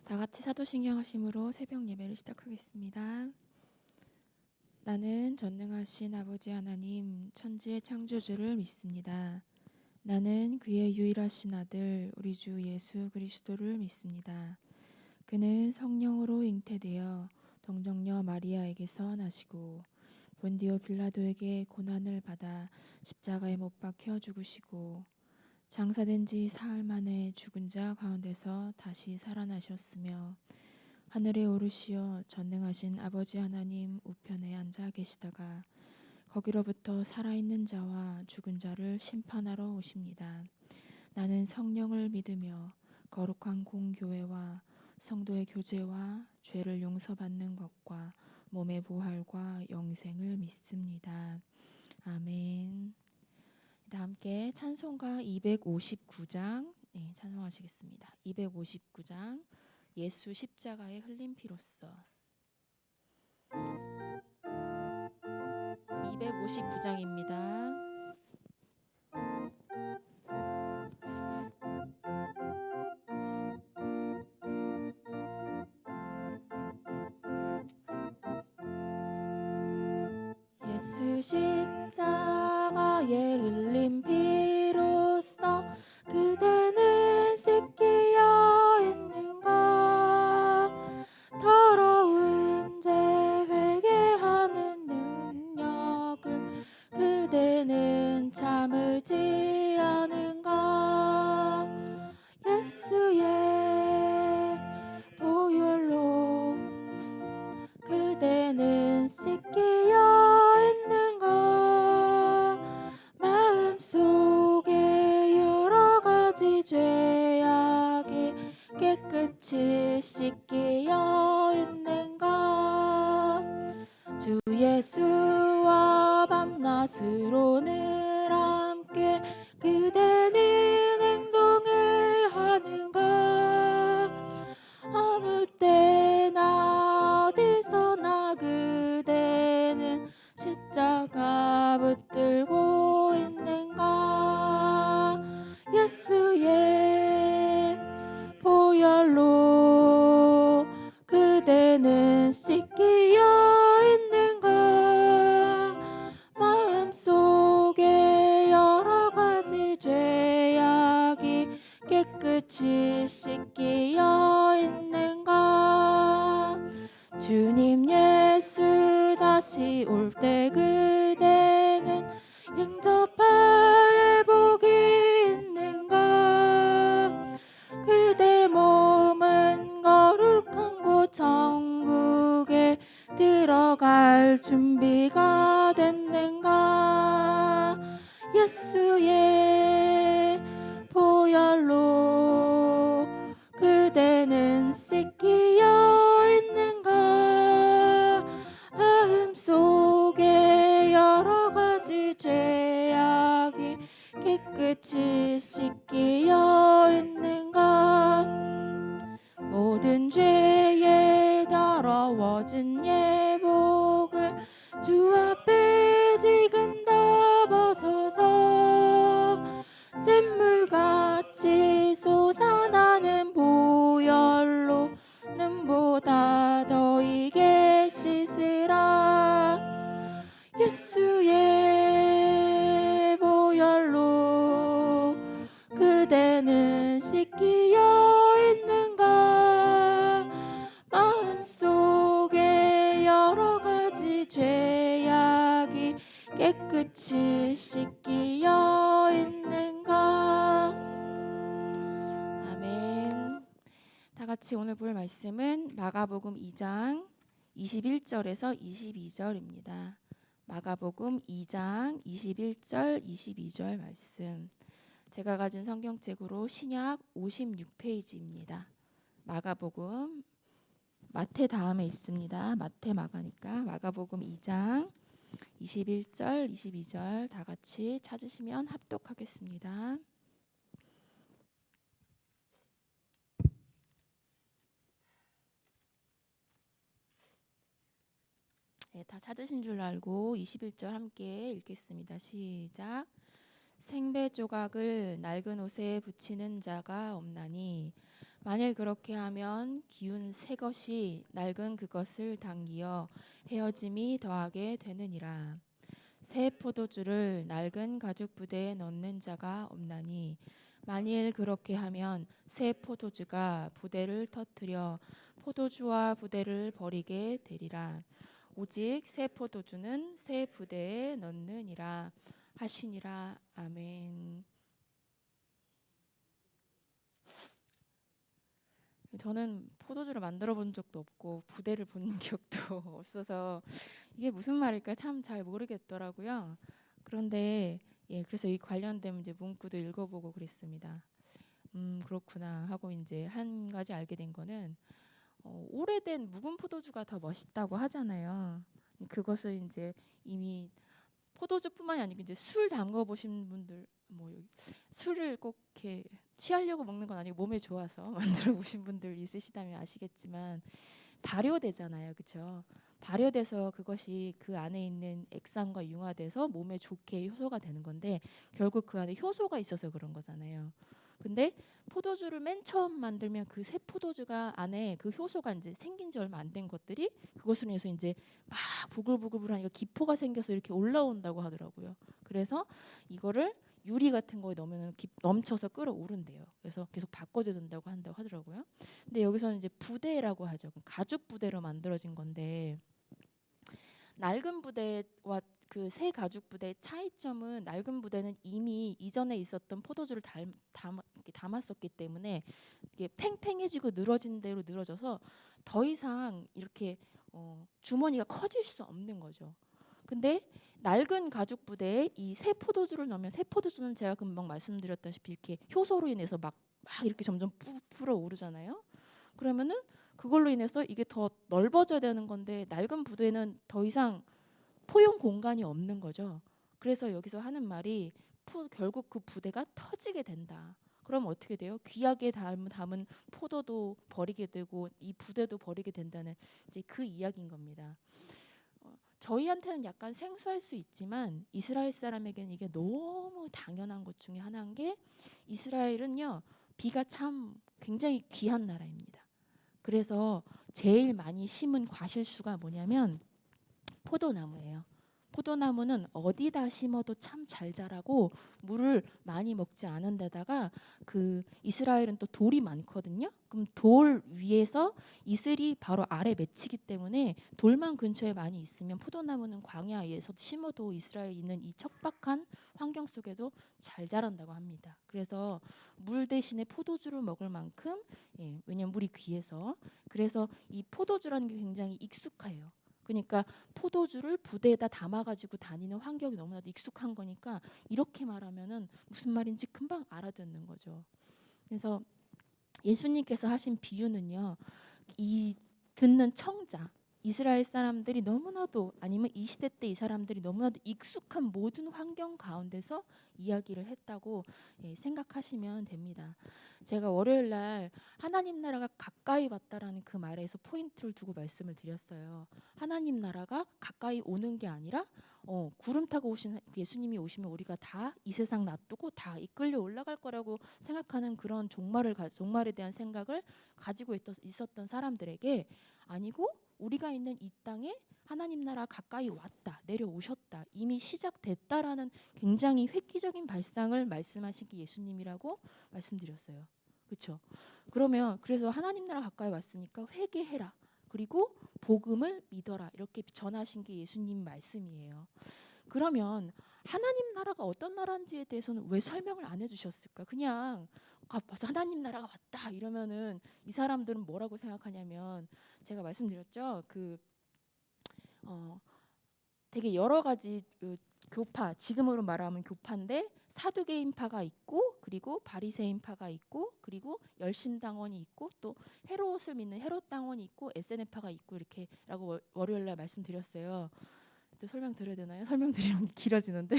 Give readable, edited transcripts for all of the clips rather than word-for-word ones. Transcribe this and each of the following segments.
다 같이 사도신경 하심으로 새벽 예배를 시작하겠습니다. 나는 전능하신 아버지 하나님 천지의 창조주를 믿습니다. 나는 그의 유일하신 아들 우리 주 예수 그리스도를 믿습니다. 그는 성령으로 잉태되어 동정녀 마리아에게서 나시고 본디오 빌라도에게 고난을 받아 십자가에 못 박혀 죽으시고 장사된 지 사흘 만에 죽은 자 가운데서 다시 살아나셨으며 하늘에 오르시어 전능하신 아버지 하나님 우편에 앉아 계시다가 거기로부터 살아있는 자와 죽은 자를 심판하러 오십니다. 나는 성령을 믿으며 거룩한 공교회와 성도의 교제와 죄를 용서받는 것과 몸의 부활과 영생을 믿습니다. 아멘. 다 함께 찬송가 259장 찬송하시겠습니다. 259장 예수 십자가의 흘린 피로써 259장입니다. 예수 십자가의 흘린 피로써 그대는 씻기어 있는가 더러운 죄 회개하는 능력을 그대는 참으지 않은가 예수의 보혈로 그대는 씻기어 있는가 마음속에 여러 가지 죄악이 깨끗이 씻기어 있는가 주 예수와 밤낮으로 늘 함께 그대는 행동을 하는가 아무 때나 어디서나 그대는 십자가 붙들고 있는가 예수의 보혈로 그대는 씻기어 있는가 마음속에 여러 가지 죄악이 깨끗이 씻기어 있는가 주님 예수 다시 올 때 그대는 영접할 회복이 있는가 그대 몸은 거룩한 곳 천국에 들어갈 준비가 됐는가 예수의 보혈로 그대는 씻기어 있는가 마음속에 여러 가지 죄악이 깨끗이 씻기어 있는가 모든 죄에 더러워진 예복을 주 앞에 지금 다 벗어서 샘물같이 솟아나는 보혈로 눈보다 더 이게 씻으라 예수의 보혈로 그대는 씻기어 있는가 마음속에 여러 가지 죄악이 깨끗이 씻기어 있는가 아멘. 다 같이 오늘 볼 말씀은 마가복음 2장 21절에서 22절입니다. 마가복음 2장 21절 22절 말씀 제가 가진 성경책으로 신약 56페이지입니다. 마가복음 마태 다음에 있습니다. 마태 마가니까 마가복음 2장 21절 22절 다 같이 찾으시면 합독하겠습니다. 네, 다 찾으신 줄 알고 21절 함께 읽겠습니다. 시작. 생배 조각을 낡은 옷에 붙이는 자가 없나니 만일 그렇게 하면 기운 새 것이 낡은 그것을 당기어 헤어짐이 더하게 되느니라. 새 포도주를 낡은 가죽 부대에 넣는 자가 없나니 만일 그렇게 하면 새 포도주가 부대를 터뜨려 포도주와 부대를 버리게 되리라. 오직 새 포도주는 새 부대에 넣느니라 하시니라. 아멘. 저는 포도주를 만들어 본 적도 없고 부대를 본 기억도 없어서 이게 무슨 말일까 참 잘 모르겠더라고요. 그런데 그래서 이 관련된 이제 문구도 읽어보고 그랬습니다. 그렇구나 하고 이제 한 가지 알게 된 거는 오래된 묵은 포도주가 더 멋있다고 하잖아요. 그것을 이제 이미 포도주뿐만이 아니고 이제 술 담궈 보신 분들 뭐 술을 꼭 이렇게 취하려고 먹는 건 아니고 몸에 좋아서 만들어 보신 분들 있으시다면 아시겠지만 발효되잖아요, 그렇죠? 발효돼서 그것이 그 안에 있는 액상과 융화돼서 몸에 좋게 효소가 되는 건데 결국 그 안에 효소가 있어서 그런 거잖아요. 근데 포도주를 맨 처음 만들면 그 새 포도주가 안에 그 효소가 이제 생긴 지 얼마 안 된 것들이 그것으로 인해서 이제 막 부글부글부글하니까 기포가 생겨서 이렇게 올라온다고 하더라고요. 그래서 이거를 유리 같은 거에 넣으면 넘쳐서 끓어오른대요. 그래서 계속 바꿔줘야 된다고 한다고 하더라고요. 근데 여기서는 이제 부대라고 하죠. 가죽 부대로 만들어진 건데 낡은 부대와 그 새 가죽 부대의 차이점은 낡은 부대는 이미 이전에 있었던 포도주를 담았었기 때문에 이게 팽팽해지고 늘어진 대로 늘어져서 더 이상 이렇게 주머니가 커질 수 없는 거죠. 근데 낡은 가죽 부대에 이 새 포도주를 넣으면 새 포도주는 제가 금방 말씀드렸다시피 이렇게 효소로 인해서 막 이렇게 점점 불어오르잖아요. 그러면은 그걸로 인해서 이게 더 넓어져야 되는 건데 낡은 부대는 더 이상 포용 공간이 없는 거죠. 그래서 여기서 하는 말이 결국 그 부대가 터지게 된다. 그럼 어떻게 돼요? 귀하게 담은 포도도 버리게 되고 이 부대도 버리게 된다는 이제 그 이야기인 겁니다. 저희한테는 약간 생소할 수 있지만 이스라엘 사람에게는 이게 너무 당연한 것 중에 하나인 게 이스라엘은요 비가 참 굉장히 귀한 나라입니다. 그래서 제일 많이 심은 과실수가 뭐냐면 포도나무예요. 포도나무는 어디다 심어도 참 잘 자라고 물을 많이 먹지 않은 데다가 그 이스라엘은 또 돌이 많거든요. 그럼 돌 위에서 이슬이 바로 아래 맺히기 때문에 돌만 근처에 많이 있으면 포도나무는 광야에서 심어도 이스라엘에 있는 이 척박한 환경 속에도 잘 자란다고 합니다. 그래서 물 대신에 포도주를 먹을 만큼 왜냐면 물이 귀해서 그래서 이 포도주라는 게 굉장히 익숙해요. 그러니까 포도주를 부대에다 담아가지고 다니는 환경이 너무나도 익숙한 거니까 이렇게 말하면은 무슨 말인지 금방 알아듣는 거죠. 그래서 예수님께서 하신 비유는요, 이 듣는 청자, 이스라엘 사람들이 너무나도 아니면 이 시대 때 이 사람들이 너무나도 익숙한 모든 환경 가운데서 이야기를 했다고 생각하시면 됩니다. 제가 월요일 날 하나님 나라가 가까이 왔다라는 그 말에서 포인트를 두고 말씀을 드렸어요. 하나님 나라가 가까이 오는 게 아니라 구름 타고 오신 예수님이 오시면 우리가 다 이 세상 놔두고 다 이끌려 올라갈 거라고 생각하는 그런 종말에 대한 생각을 가지고 있었던 사람들에게 아니고 우리가 있는 이 땅에 하나님 나라 가까이 왔다, 내려오셨다, 이미 시작됐다라는 굉장히 획기적인 발상을 말씀하신 게 예수님이라고 말씀드렸어요. 그렇죠? 그러면 그래서 하나님 나라 가까이 왔으니까 회개해라. 그리고 복음을 믿어라. 이렇게 전하신 게 예수님 말씀이에요. 그러면 하나님 나라가 어떤 나라인지에 대해서는 왜 설명을 안 해주셨을까? 그냥 벌써 하나님 나라가 왔다 이러면은 이 사람들은 뭐라고 생각하냐면 제가 말씀드렸죠. 되게 여러 가지 교파, 지금으로 말하면 교파인데 사두개인파가 있고 그리고 바리새인파가 있고 그리고 열심당원이 있고 또 헤롯을 믿는 헤롯당원이 있고 SNF파가 있고 이렇게라고 월요일 날 말씀드렸어요. 또 설명 드려야 되나요? 설명드리면 길어지는데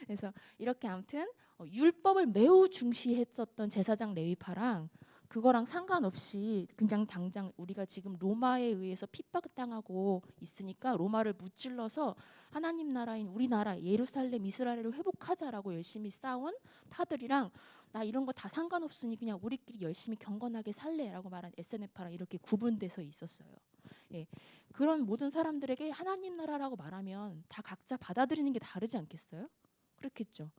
그래서 이렇게 아무튼 율법을 매우 중시했었던 제사장 레위파랑 그거랑 상관없이 그냥 당장 우리가 지금 로마에 의해서 핍박당하고 있으니까 로마를 무찔러서 하나님 나라인 우리나라 예루살렘 이스라엘을 회복하자라고 열심히 싸운 파들이랑 나 이런 거 다 상관없으니 그냥 우리끼리 열심히 경건하게 살래라고 말한 에세네파랑 이렇게 구분돼서 있었어요. 예, 그런 모든 사람들에게 하나님 나라라고 말하면 다 각자 받아들이는 게 다르지 않겠어요? 그렇겠죠.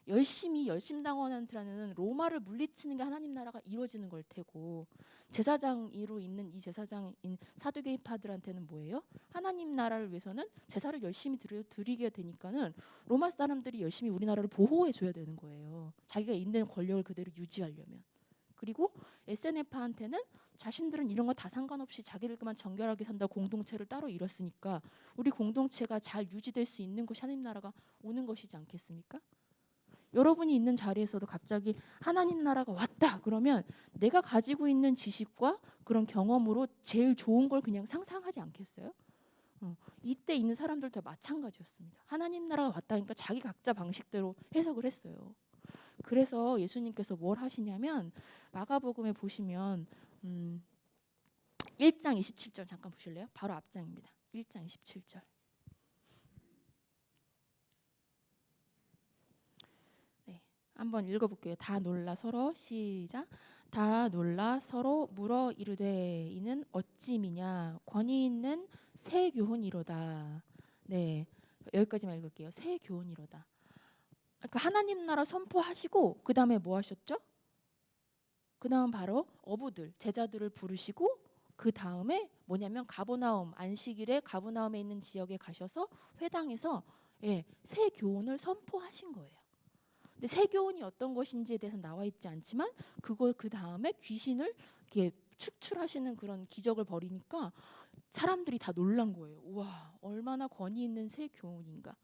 열심히 열심당원한테는 로마를 물리치는 게 하나님 나라가 이루어지는 걸 테고, 제사장으로 있는 이 제사장인 사두개파들한테는 뭐예요? 하나님 나라를 위해서는 제사를 열심히 드리게 되니까는 로마 사람들이 열심히 우리나라를 보호해 줘야 되는 거예요. 자기가 있는 권력을 그대로 유지하려면. 그리고 에세네파한테는 자신들은 이런 거 다 상관없이 자기들만 정결하게 산다 공동체를 따로 이뤘으니까 우리 공동체가 잘 유지될 수 있는 것이 하나님 나라가 오는 것이지 않겠습니까? 여러분이 있는 자리에서도 갑자기 하나님 나라가 왔다 그러면 내가 가지고 있는 지식과 그런 경험으로 제일 좋은 걸 그냥 상상하지 않겠어요? 이때 있는 사람들도 마찬가지였습니다. 하나님 나라가 왔다니까 자기 각자 방식대로 해석을 했어요. 그래서 예수님께서 뭘 하시냐면 마가복음에 보시면 1장 27절 잠깐 보실래요? 바로 앞장입니다. 1장 27절. 네, 한번 읽어볼게요. 다 놀라 서로 시작. 다 놀라 서로 물어 이르되 이는 어찌 미냐 권위 있는 새 교훈이로다. 네, 여기까지만 읽을게요. 새 교훈이로다. 그러니까 하나님 나라 선포하시고 그 다음에 뭐 하셨죠? 그 다음 바로 어부들 제자들을 부르시고 그 다음에 뭐냐면 가버나움 안식일에 가버나움에 있는 지역에 가셔서 회당에서 새 교훈을 선포하신 거예요. 근데 새 교훈이 어떤 것인지에 대해서 나와 있지 않지만 그걸 그 다음에 귀신을 이렇게 축출하시는 그런 기적을 벌이니까 사람들이 다 놀란 거예요. 우와, 얼마나 권위 있는 새 교훈인가.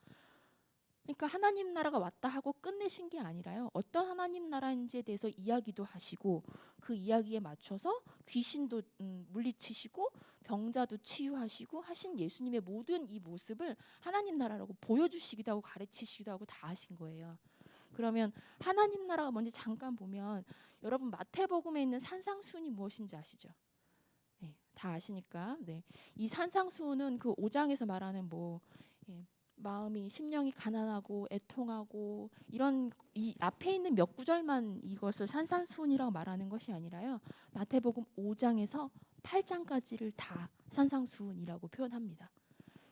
그러니까 하나님 나라가 왔다 하고 끝내신 게 아니라요. 어떤 하나님 나라인지에 대해서 이야기도 하시고 그 이야기에 맞춰서 귀신도 물리치시고 병자도 치유하시고 하신 예수님의 모든 이 모습을 하나님 나라라고 보여주시기도 하고 가르치시기도 하고 다 하신 거예요. 그러면 하나님 나라가 뭔지 잠깐 보면 여러분 마태복음에 있는 산상수훈이 무엇인지 아시죠? 네, 다 아시니까. 네. 이 산상수훈은 그 5장에서 말하는 마음이 심령이 가난하고 애통하고 이런 이 앞에 있는 몇 구절만 이것을 산상수훈이라고 말하는 것이 아니라요. 마태복음 5장에서 8장까지를 다 산상수훈이라고 표현합니다.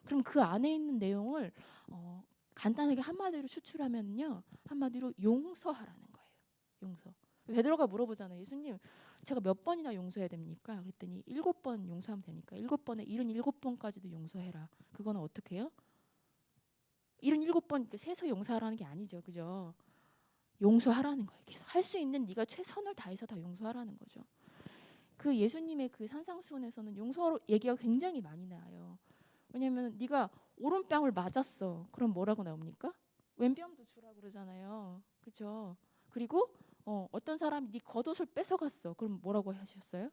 그럼 그 안에 있는 내용을 간단하게 한마디로 추출하면요. 한마디로 용서하라는 거예요. 용서. 베드로가 물어보잖아요. 예수님, 제가 몇 번이나 용서해야 됩니까? 그랬더니 7번 용서하면 됩니까? 7번에 77번까지도 용서해라. 그거는 어떻게 해요? 77번 세서 용서하라는 게 아니죠. 그죠? 용서하라는 거예요. 계속 할 수 있는 네가 최선을 다해서 다 용서하라는 거죠. 그 예수님의 그 산상수훈에서는 용서 얘기가 굉장히 많이 나와요. 왜냐하면 네가 오른뺨을 맞았어. 그럼 뭐라고 나옵니까? 왼뺨도 주라 그러잖아요. 그렇죠? 그리고 어떤 사람이 네 겉옷을 뺏어갔어. 그럼 뭐라고 하셨어요?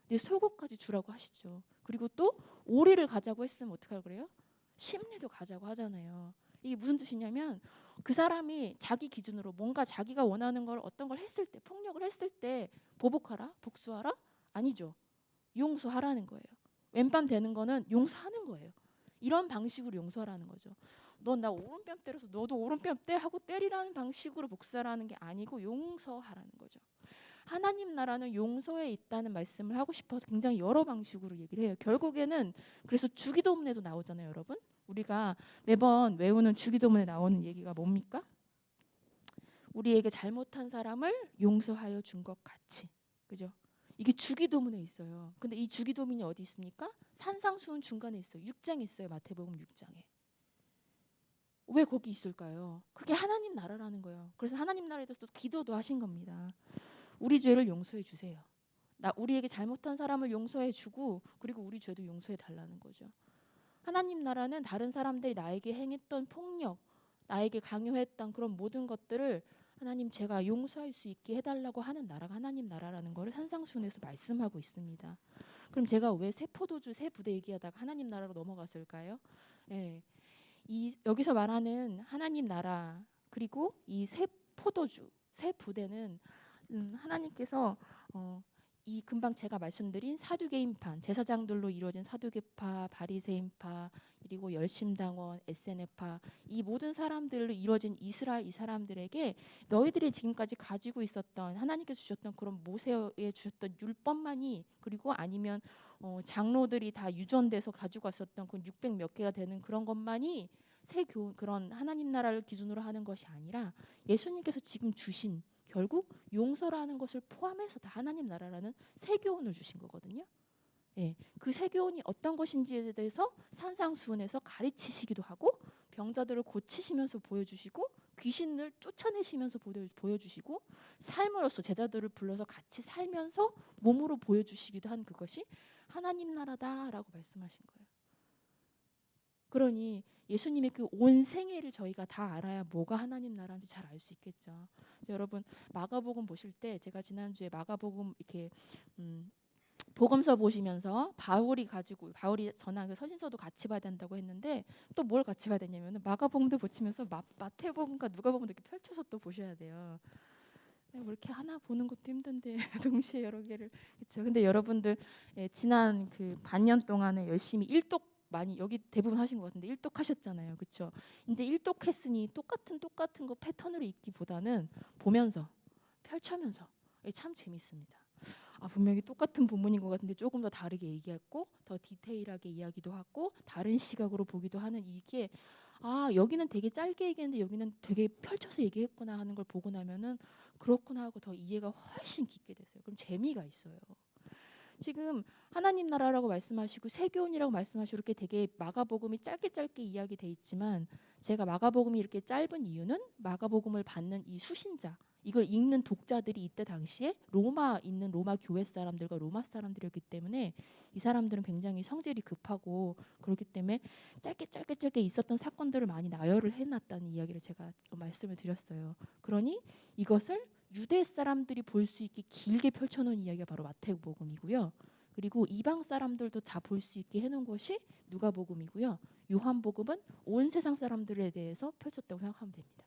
네 속옷까지 주라고 하시죠. 그리고 또 오리를 가자고 했으면 어떡하라고 그래요? 심리도 가자고 하잖아요. 이게 무슨 뜻이냐면 그 사람이 자기 기준으로 뭔가 자기가 원하는 걸 어떤 걸 했을 때 폭력을 했을 때 보복하라? 복수하라? 아니죠. 용서하라는 거예요. 왼밤 되는 거는 용서하는 거예요. 이런 방식으로 용서하라는 거죠. 넌 나 오른뺨 때려서 너도 오른뺨 때 하고 때리라는 방식으로 복수하라는 게 아니고 용서하라는 거죠. 하나님 나라는 용서에 있다는 말씀을 하고 싶어서 굉장히 여러 방식으로 얘기를 해요. 결국에는 그래서 주기도문에도 나오잖아요, 여러분. 우리가 매번 외우는 주기도문에 나오는 얘기가 뭡니까? 우리에게 잘못한 사람을 용서하여 준 것 같이. 그죠? 이게 주기도문에 있어요. 근데 이 주기도문이 어디 있습니까? 산상수훈 중간에 있어요. 6장에 있어요. 마태복음 6장에. 왜 거기 있을까요? 그게 하나님 나라라는 거예요. 그래서 하나님 나라에 대해서 기도도 하신 겁니다. 우리 죄를 용서해 주세요. 우리에게 잘못한 사람을 용서해 주고 그리고 우리 죄도 용서해 달라는 거죠. 하나님 나라는 다른 사람들이 나에게 행했던 폭력, 나에게 강요했던 그런 모든 것들을 하나님 제가 용서할 수 있게 해달라고 하는 나라가 하나님 나라라는 것을 산상수훈에서 말씀하고 있습니다. 그럼 제가 왜 새 포도주 새 부대 얘기하다가 하나님 나라로 넘어갔을까요? 예, 여기서 말하는 하나님 나라 그리고 이 새 포도주 새 부대는 하나님께서 이 금방 제가 말씀드린 사두개인파, 제사장들로 이루어진 사두개파, 바리새인파, 그리고 열심당원, SNF파, 이 모든 사람들로 이루어진 이스라엘 이 사람들에게 너희들이 지금까지 가지고 있었던 하나님께서 주셨던 그런 모세에 주셨던 율법만이, 그리고 아니면 장로들이 다 유전돼서 가지고 왔었던 그 600 몇 개가 되는 그런 것만이 새 교훈, 그런 하나님 나라를 기준으로 하는 것이 아니라 예수님께서 지금 주신 결국 용서라는 것을 포함해서 다 하나님 나라라는 새 교훈을 주신 거거든요. 예, 그 새 교훈이 어떤 것인지에 대해서 산상수훈에서 가르치시기도 하고, 병자들을 고치시면서 보여주시고, 귀신을 쫓아내시면서 보여주시고, 삶으로서 제자들을 불러서 같이 살면서 몸으로 보여주시기도 한 그것이 하나님 나라다라고 말씀하신 거예요. 그러니 예수님의 그 온 생애를 저희가 다 알아야 뭐가 하나님 나라인지 잘 알 수 있겠죠. 여러분 마가복음 보실 때, 제가 지난주에 마가복음 이렇게 복음서 보시면서 바울이 전한 그 서신서도 같이 봐야 된다고 했는데, 또 뭘 같이 봐야 되냐면 마가복음도 보시면서 마태복음과 누가복음도 이렇게 펼쳐서 또 보셔야 돼요. 뭐 이렇게 하나 보는 것도 힘든데 동시에 여러 개를, 그렇죠. 근데 여러분들 지난 그 반년 동안에 열심히 일독 많이, 여기 대부분 하신 것 같은데 일독하셨잖아요, 그렇죠? 이제 일독했으니 똑같은 거 패턴으로 읽기보다는 보면서 펼쳐면서 참 재밌습니다. 분명히 똑같은 본문인 것 같은데 조금 더 다르게 얘기했고, 더 디테일하게 이야기도 하고, 다른 시각으로 보기도 하는 이게, 여기는 되게 짧게 얘기했는데 여기는 되게 펼쳐서 얘기했구나 하는 걸 보고 나면은 그렇구나 하고 더 이해가 훨씬 깊게 되세요. 그럼 재미가 있어요. 지금 하나님 나라라고 말씀하시고 세교훈이라고 말씀하시고 이렇게 되게 마가복음이 짧게 이야기돼 있지만, 제가 마가복음이 이렇게 짧은 이유는 마가복음을 받는 이 수신자, 이걸 읽는 독자들이 이때 당시에 로마 있는 로마 교회 사람들과 로마 사람들이었기 때문에, 이 사람들은 굉장히 성질이 급하고 그렇기 때문에 짧게 있었던 사건들을 많이 나열을 해놨다는 이야기를 제가 말씀을 드렸어요. 그러니 이것을 유대 사람들이 볼 수 있게 길게 펼쳐놓은 이야기가 바로 마태복음이고요. 그리고 이방 사람들도 다 볼 수 있게 해놓은 것이 누가복음이고요. 요한복음은 온 세상 사람들에 대해서 펼쳤다고 생각하면 됩니다.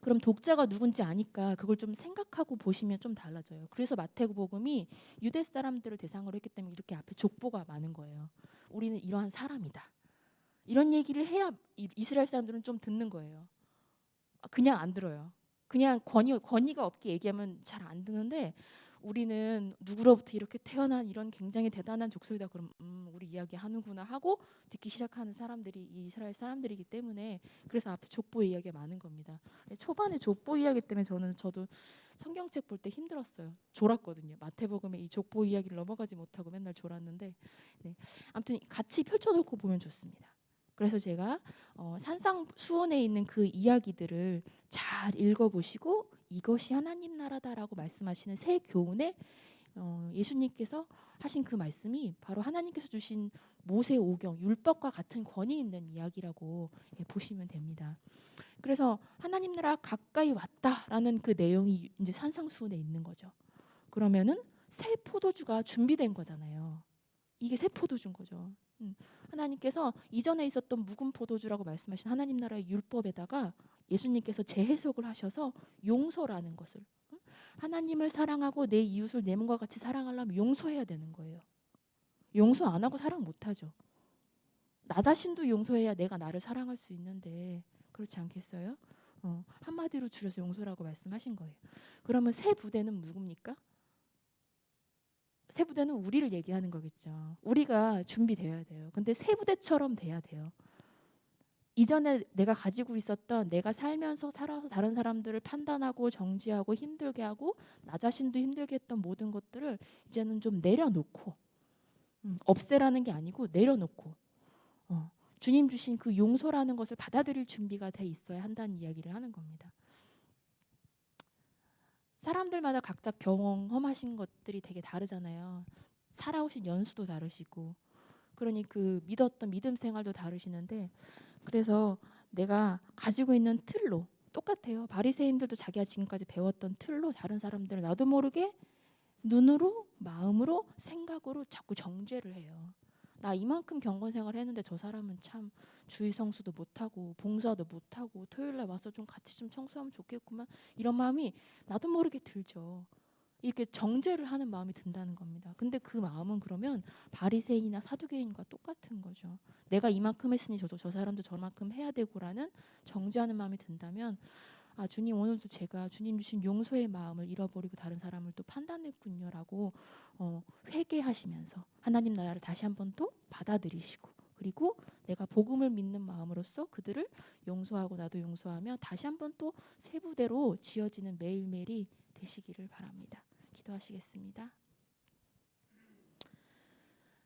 그럼 독자가 누군지 아니까 그걸 좀 생각하고 보시면 좀 달라져요. 그래서 마태복음이 유대 사람들을 대상으로 했기 때문에 이렇게 앞에 족보가 많은 거예요. 우리는 이러한 사람이다. 이런 얘기를 해야 이스라엘 사람들은 좀 듣는 거예요. 그냥 안 들어요. 그냥 권위가 없게 얘기하면 잘 안 듣는데, 우리는 누구로부터 이렇게 태어난 이런 굉장히 대단한 족속이다. 그럼 우리 이야기 하는구나 하고 듣기 시작하는 사람들이 이스라엘 사람들이기 때문에, 그래서 앞에 족보 이야기가 많은 겁니다. 초반에 족보 이야기 때문에 저도 성경책 볼 때 힘들었어요. 졸았거든요. 마태복음의 이 족보 이야기를 넘어가지 못하고 맨날 졸았는데, 네. 아무튼 같이 펼쳐놓고 보면 좋습니다. 그래서 제가 산상수훈에 있는 그 이야기들을 잘 읽어보시고, 이것이 하나님 나라다라고 말씀하시는 새 교훈에 예수님께서 하신 그 말씀이 바로 하나님께서 주신 모세 오경 율법과 같은 권위 있는 이야기라고 보시면 됩니다. 그래서 하나님 나라 가까이 왔다라는 그 내용이 이제 산상수훈에 있는 거죠. 그러면은 새 포도주가 준비된 거잖아요. 이게 새 포도주인 거죠. 하나님께서 이전에 있었던 묵은 포도주라고 말씀하신 하나님 나라의 율법에다가 예수님께서 재해석을 하셔서 용서라는 것을, 하나님을 사랑하고 내 이웃을 내 몸과 같이 사랑하려면 용서해야 되는 거예요. 용서 안 하고 사랑 못 하죠. 나 자신도 용서해야 내가 나를 사랑할 수 있는데, 그렇지 않겠어요? 한마디로 줄여서 용서라고 말씀하신 거예요. 그러면 새 부대는 누굽니까? 새 부대는 우리를 얘기하는 거겠죠. 우리가 준비되어야 돼요. 근데 새 부대처럼 돼야 돼요. 이전에 내가 가지고 있었던, 내가 살면서 살아서 다른 사람들을 판단하고 정지하고 힘들게 하고 나 자신도 힘들게 했던 모든 것들을 이제는 좀 내려놓고, 없애라는 게 아니고 내려놓고, 주님 주신 그 용서라는 것을 받아들일 준비가 돼 있어야 한다는 이야기를 하는 겁니다. 사람들마다 각자 경험하신 것들이 되게 다르잖아요. 살아오신 연수도 다르시고, 그러니 그 믿었던 믿음 생활도 다르시는데, 그래서 내가 가지고 있는 틀로 똑같아요. 바리새인들도 자기가 지금까지 배웠던 틀로 다른 사람들을 나도 모르게 눈으로, 마음으로, 생각으로 자꾸 정죄를 해요. 나 이만큼 경건 생활을 했는데 저 사람은 참 주의 성수도 못하고 봉사도 못하고 토요일날 와서 좀 같이 좀 청소하면 좋겠구만, 이런 마음이 나도 모르게 들죠. 이렇게 정죄를 하는 마음이 든다는 겁니다. 근데 그 마음은 그러면 바리새인이나 사두개인과 똑같은 거죠. 내가 이만큼 했으니 저 사람도 저만큼 해야 되고라는 정죄하는 마음이 든다면, 아, 주님 오늘도 제가 주님 주신 용서의 마음을 잃어버리고 다른 사람을 또 판단했군요라고 회개하시면서 하나님 나라를 다시 한번 또 받아들이시고, 그리고 내가 복음을 믿는 마음으로써 그들을 용서하고 나도 용서하며 다시 한번 또 새 부대로 지어지는 매일매일이 되시기를 바랍니다. 기도하시겠습니다.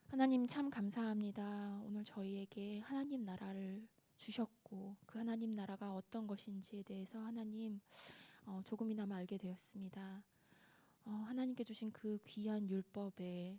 하나님 참 감사합니다. 오늘 저희에게 하나님 나라를 주셨고 그 하나님 나라가 어떤 것인지에 대해서 하나님 조금이나마 알게 되었습니다. 하나님께 주신 그 귀한 율법에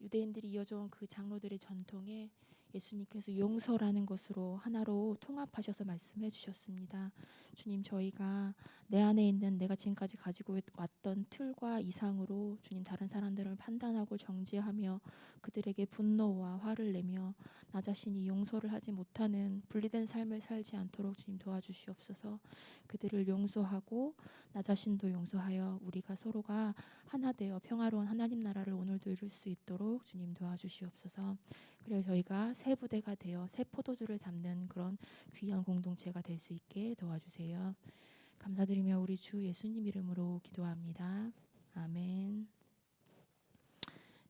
유대인들이 이어져온 그 장로들의 전통에 예수님께서 용서라는 것으로 하나로 통합하셔서 말씀해 주셨습니다. 주님, 저희가 내 안에 있는 내가 지금까지 가지고 왔던 틀과 이상으로 주님 다른 사람들을 판단하고 정죄하며 그들에게 분노와 화를 내며 나 자신이 용서를 하지 못하는 분리된 삶을 살지 않도록 주님 도와주시옵소서. 그들을 용서하고 나 자신도 용서하여 우리가 서로가 하나 되어 평화로운 하나님 나라를 오늘도 이룰 수 있도록 주님 도와주시옵소서. 그리고 저희가 새 부대가 되어 새 포도주를 잡는 그런 귀한 공동체가 될 수 있게 도와주세요. 감사드리며 우리 주 예수님 이름으로 기도합니다. 아멘.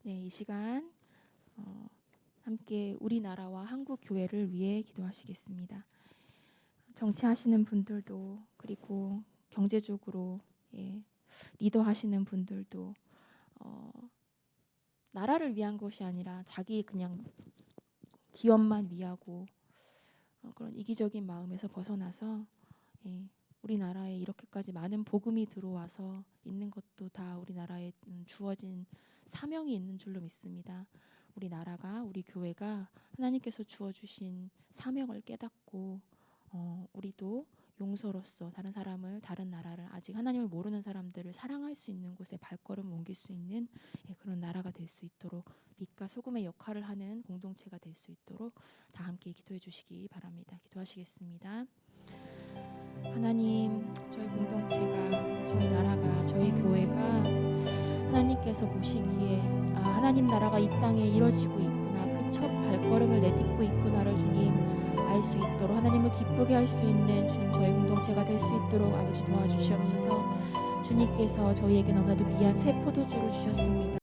네, 이 시간 함께 우리나라와 한국 교회를 위해 기도하시겠습니다. 정치하시는 분들도 그리고 경제적으로 리더하시는 분들도 나라를 위한 것이 아니라 자기 그냥 기업만 위하고 그런 이기적인 마음에서 벗어나서 우리나라에 이렇게까지 많은 복음이 들어와서 있는 것도 다 우리나라에 주어진 사명이 있는 줄로 믿습니다. 우리나라가 우리 교회가 하나님께서 주어주신 사명을 깨닫고 우리도 용서로서 다른 사람을 다른 나라를 아직 하나님을 모르는 사람들을 사랑할 수 있는 곳에 발걸음을 옮길 수 있는 그런 나라가 될 수 있도록 빛과 소금의 역할을 하는 공동체가 될 수 있도록 다 함께 기도해 주시기 바랍니다. 기도하시겠습니다. 하나님, 저희 공동체가 저희 나라가 저희 교회가 하나님께서 보시기에 하나님 나라가 이 땅에 이뤄지고 있구나, 그 첫 발걸음을 내딛고 있구나를 주님 알 수 있도록 하나님을 기쁘게 할 수 있는 주님 저희 공동체가 될 수 있도록 아버지 도와주시옵소서. 주님께서 저희에게 너무나도 귀한 새 포도주를 주셨습니다.